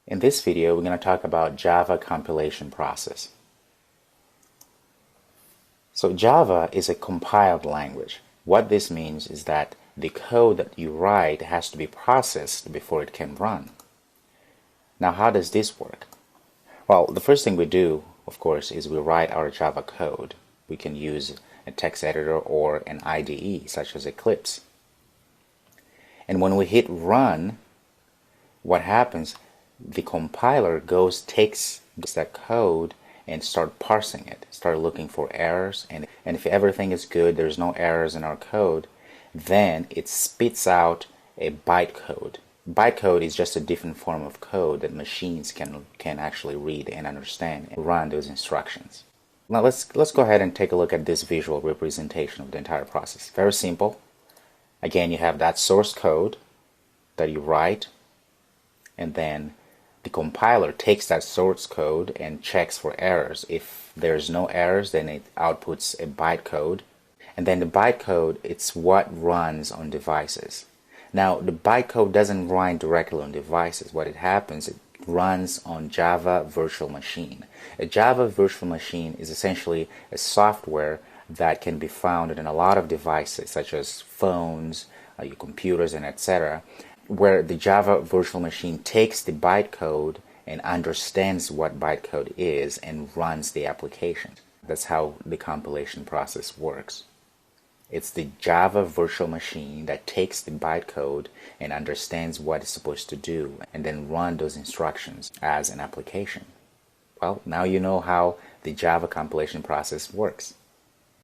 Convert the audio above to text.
In this video, we're going to talk about Java compilation process. So Java is a compiled language. What this means is that the code that you write has to be processed before it can run. Now, how does this work? Well, the first thing we do, of course, is we write our Java code. We can use a text editor or an IDE, such as Eclipse. And when we hit run, what happens? The compiler takes that code and start parsing it, start looking for errors, and if everything is good, there's no errors in our code, then it spits out a bytecode. Bytecode is just a different form of code that machines can actually read and understand and run those instructions. Now let's go ahead and take a look at this visual representation of the entire process. Very simple. Again, you have that source code that you write, and then the compiler takes that source code and checks for errors. If there's no errors, then it outputs a bytecode. And then the bytecode, it's what runs on devices. Now, the bytecode doesn't run directly on devices. What it happens, it runs on Java Virtual Machine. A Java Virtual Machine is essentially a software that can be found in a lot of devices, such as phones, your computers, and etc., where the Java Virtual Machine takes the bytecode and understands what bytecode is and runs the application. That's how the compilation process works. It's the Java Virtual Machine that takes the bytecode and understands what it's supposed to do and then run those instructions as an application. Well, now you know how the Java compilation process works.